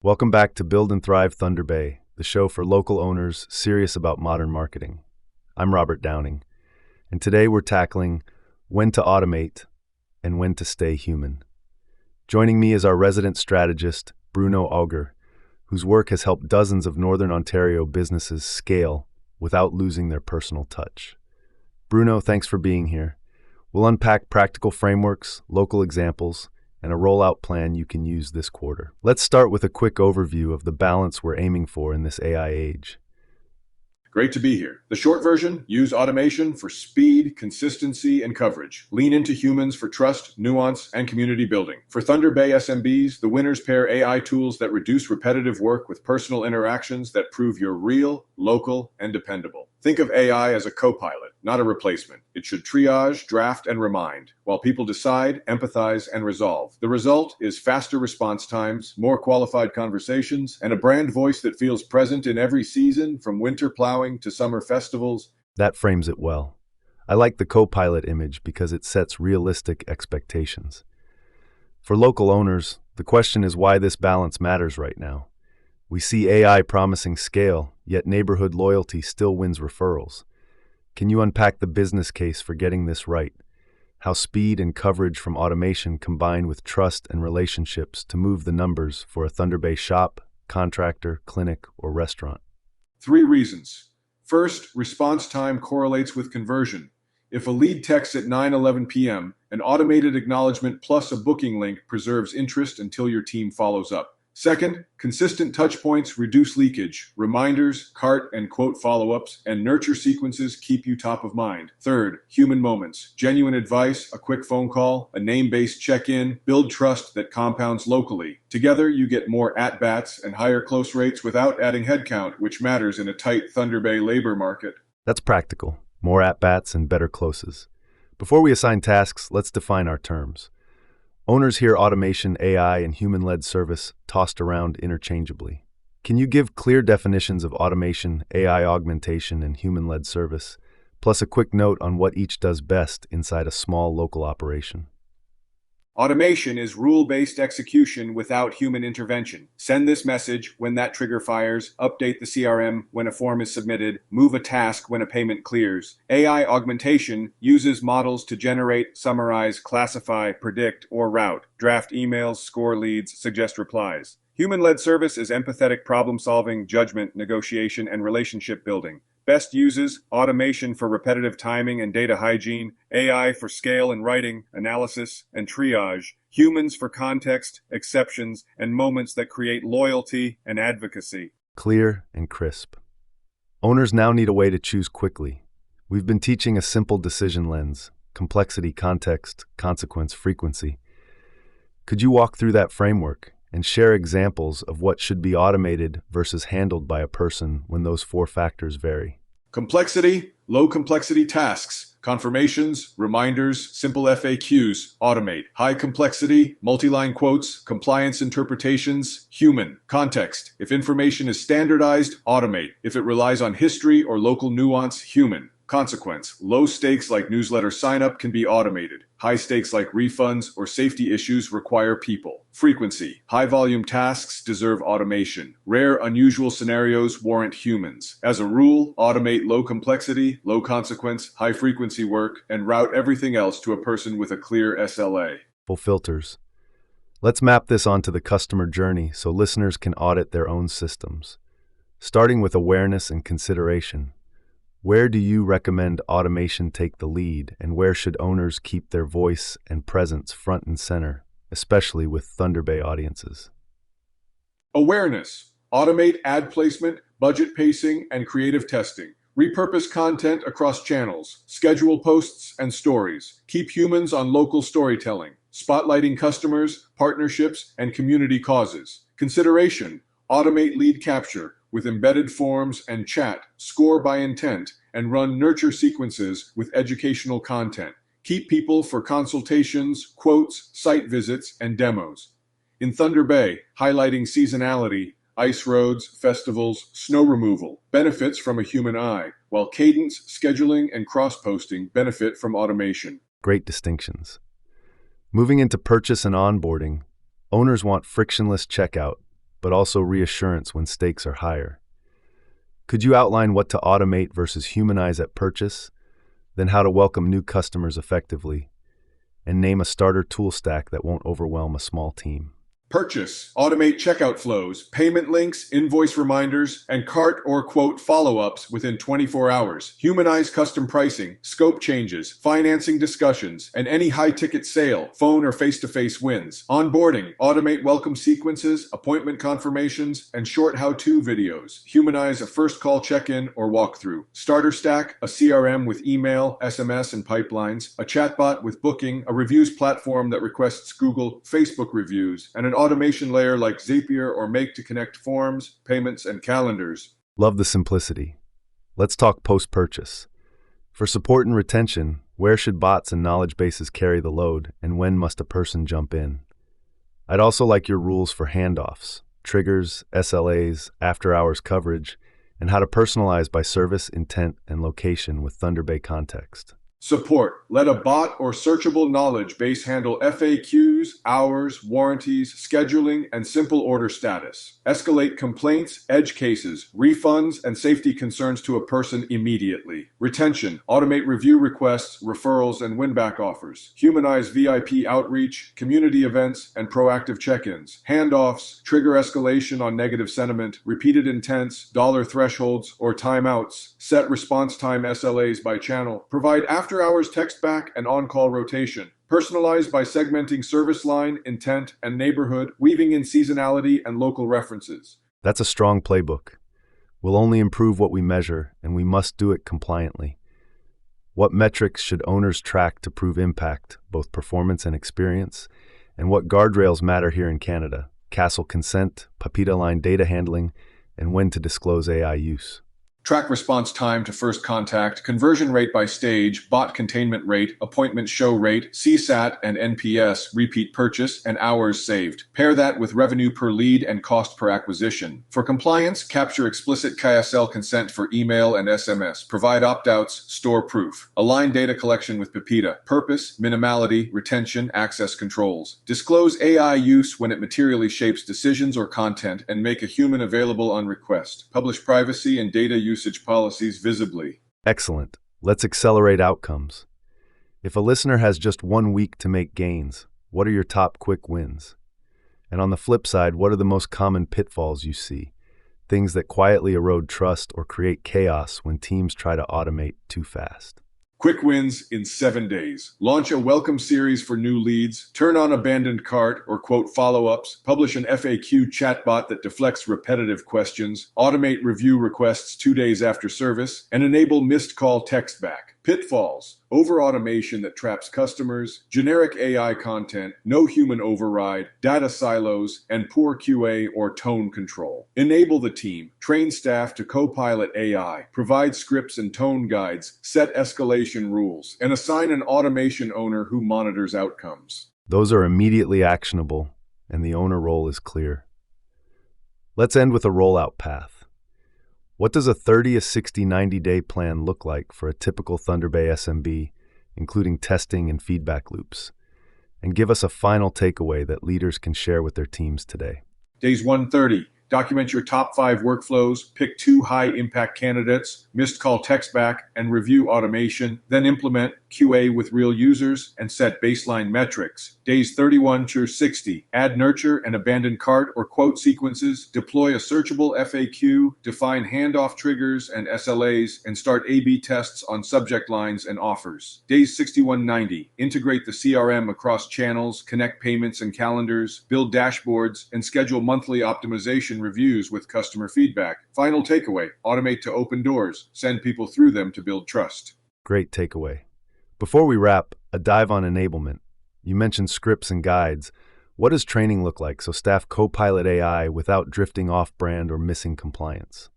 Welcome back to Build and Thrive Thunder Bay, the show for local owners serious about modern marketing. I'm Robert Downing, and today we're tackling when to automate and when to stay human. Joining me is our resident strategist, Bruno Auger, whose work has helped dozens of Northern Ontario businesses scale without losing their personal touch. Bruno, thanks for being here. We'll unpack practical frameworks, local examples, and a rollout plan you can use this quarter. Let's start with a quick overview of the balance we're aiming for in this AI age. Great to be here. The short version: use automation for speed, consistency, and coverage. Lean into humans for trust, nuance, and community building. For Thunder Bay SMBs, the winners pair AI tools that reduce repetitive work with personal interactions that prove you're real, local, and dependable. Think of AI as a co-pilot, not a replacement. It should triage, draft, and remind, while people decide, empathize, and resolve. The result is faster response times, more qualified conversations, and a brand voice that feels present in every season, from winter plowing to summer festivals. That frames it well. I like the co-pilot image because it sets realistic expectations. For local owners, the question is why this balance matters right now. We see AI promising scale, yet neighborhood loyalty still wins referrals. Can you unpack the business case for getting this right? How speed and coverage from automation combine with trust and relationships to move the numbers for a Thunder Bay shop, contractor, clinic, or restaurant? 3 reasons. First, response time correlates with conversion. If a lead texts at 9:11 p.m., an automated acknowledgement plus a booking link preserves interest until your team follows up. Second, consistent touch points reduce leakage. Reminders, cart and quote follow-ups, and nurture sequences keep you top of mind. Third, human moments. Genuine advice, a quick phone call, a name-based check-in, build trust that compounds locally. Together, you get more at-bats and higher close rates without adding headcount, which matters in a tight Thunder Bay labor market. That's practical. More at-bats and better closes. Before we assign tasks, let's define our terms. Owners hear automation, AI, and human-led service tossed around interchangeably. Can you give clear definitions of automation, AI augmentation, and human-led service, plus a quick note on what each does best inside a small local operation? Automation is rule-based execution without human intervention. Send this message when that trigger fires, update the CRM when a form is submitted, move a task when a payment clears. AI augmentation uses models to generate, summarize, classify, predict, or route, draft emails, score leads, suggest replies. Human-led service is empathetic problem-solving, judgment, negotiation, and relationship building. Best uses automation for repetitive timing and data hygiene, AI for scale and writing, analysis, and triage, humans for context, exceptions, and moments that create loyalty and advocacy. Clear and crisp. Owners now need a way to choose quickly. We've been teaching a simple decision lens: complexity, context, consequence, frequency. Could you walk through that framework and share examples of what should be automated versus handled by a person when those 4 factors vary? Complexity, low complexity tasks, confirmations, reminders, simple FAQs, automate. High complexity, multi-line quotes, compliance interpretations, human. Context, if information is standardized, automate. If it relies on history or local nuance, human. Consequence, low stakes like newsletter sign-up can be automated. High stakes like refunds or safety issues require people. Frequency, high volume tasks deserve automation. Rare, unusual scenarios warrant humans. As a rule, automate low complexity, low consequence, high frequency work, and route everything else to a person with a clear SLA. Full filters. Let's map this onto the customer journey so listeners can audit their own systems. Starting with awareness and consideration. Where do you recommend automation take the lead, and where should owners keep their voice and presence front and center, especially with Thunder Bay audiences? Awareness. Automate ad placement, budget pacing, and creative testing. Repurpose content across channels. Schedule posts and stories. Keep humans on local storytelling, spotlighting customers, partnerships, and community causes. Consideration. Automate lead capture with embedded forms and chat, score by intent, and run nurture sequences with educational content. Keep people for consultations, quotes, site visits, and demos. In Thunder Bay, highlighting seasonality, ice roads, festivals, snow removal benefits from a human eye, while cadence, scheduling, and cross-posting benefit from automation. Great distinctions. Moving into purchase and onboarding, owners want frictionless checkout, but also reassurance when stakes are higher. Could you outline what to automate versus humanize at purchase, then how to welcome new customers effectively, and name a starter tool stack that won't overwhelm a small team? Purchase, automate checkout flows, payment links, invoice reminders, and cart or quote follow-ups within 24 hours. Humanize custom pricing, scope changes, financing discussions, and any high-ticket sale, phone or face-to-face wins. Onboarding, automate welcome sequences, appointment confirmations, and short how-to videos. Humanize a first call check-in or walkthrough. Starter stack, a CRM with email, SMS, and pipelines, a chatbot with booking, a reviews platform that requests Google, Facebook reviews, and an automation layer like Zapier or Make to connect forms, payments, and calendars. Love the simplicity. Let's talk post-purchase. For support and retention, where should bots and knowledge bases carry the load, and when must a person jump in? I'd also like your rules for handoffs, triggers, SLAs, after-hours coverage, and how to personalize by service, intent, and location with Thunder Bay context. Support. Let a bot or searchable knowledge base handle FAQs, hours, warranties, scheduling, and simple order status. Escalate complaints, edge cases, refunds, and safety concerns to a person immediately. Retention. Automate review requests, referrals, and win-back offers. Humanize VIP outreach, community events, and proactive check-ins. Handoffs. Trigger escalation on negative sentiment, repeated intents, dollar thresholds, or timeouts. Set response time SLAs by channel. Provide after-hours text back and on-call rotation. Personalized by segmenting service line, intent, and neighborhood, weaving in seasonality and local references. That's a strong playbook. We'll only improve what we measure, and we must do it compliantly. What metrics should owners track to prove impact, both performance and experience? And what guardrails matter here in Canada? Castle consent, PAPITA line data handling, and when to disclose AI use. Track response time to first contact, conversion rate by stage, bot containment rate, appointment show rate, CSAT and NPS, repeat purchase, and hours saved. Pair that with revenue per lead and cost per acquisition. For compliance, capture explicit KSL consent for email and SMS. Provide opt-outs, store proof. Align data collection with PAPITA. Purpose, minimality, retention, access controls. Disclose AI use when it materially shapes decisions or content and make a human available on request. Publish privacy and data usage policies visibly. Excellent. Let's accelerate outcomes. If a listener has just 1 week to make gains, what are your top quick wins? And on the flip side, what are the most common pitfalls you see? Things that quietly erode trust or create chaos when teams try to automate too fast. Quick wins in 7 days. Launch a welcome series for new leads. Turn on abandoned cart or quote follow-ups. Publish an FAQ chatbot that deflects repetitive questions. Automate review requests 2 days after service. And enable missed call text back. Pitfalls: over-automation that traps customers, generic AI content, no human override, data silos, and poor QA or tone control. Enable the team. Train staff to co-pilot AI. Provide scripts and tone guides. Set escalation rules. And assign an automation owner who monitors outcomes. Those are immediately actionable, and the owner role is clear. Let's end with a rollout path. What does a 30, a 60, 90-day plan look like for a typical Thunder Bay SMB, including testing and feedback loops? And give us a final takeaway that leaders can share with their teams today. Days 130. Document your top 5 workflows, pick 2 high-impact candidates, missed call text back, and review automation. Then implement QA with real users and set baseline metrics. Days 31 to 60. Add nurture and abandon cart or quote sequences, deploy a searchable FAQ, define handoff triggers and SLAs, and start A/B tests on subject lines and offers. Days 61-90. Integrate the CRM across channels, connect payments and calendars, build dashboards, and schedule monthly optimization reviews with customer feedback. Final takeaway: automate to open doors, send people through them to build trust. Great takeaway. Before we wrap, a dive on enablement. You mentioned scripts and guides. What does training look like so staff co-pilot AI without drifting off-brand or missing compliance?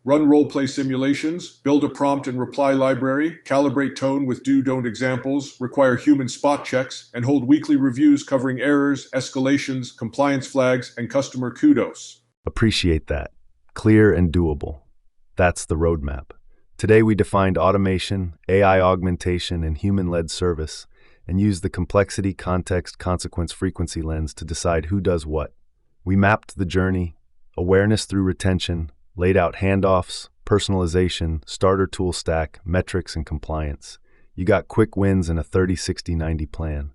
Run role-play simulations, build a prompt and reply library, calibrate tone with do-don't examples, require human spot checks, and hold weekly reviews covering errors, escalations, compliance flags, and customer kudos. Appreciate that. Clear and doable. That's the roadmap. Today we defined automation, AI augmentation, and human-led service, and used the complexity, context, consequence, frequency lens to decide who does what, We mapped the journey, awareness through retention, laid out handoffs, personalization, starter tool stack, metrics, and compliance. You got quick wins in a 30-60-90 plan.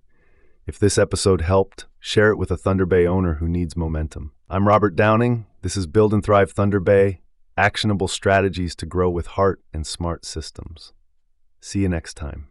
If this episode helped, share it with a Thunder Bay owner who needs momentum. I'm Robert Downing. This is Build and Thrive Thunder Bay, actionable strategies to grow with heart and smart systems. See you next time.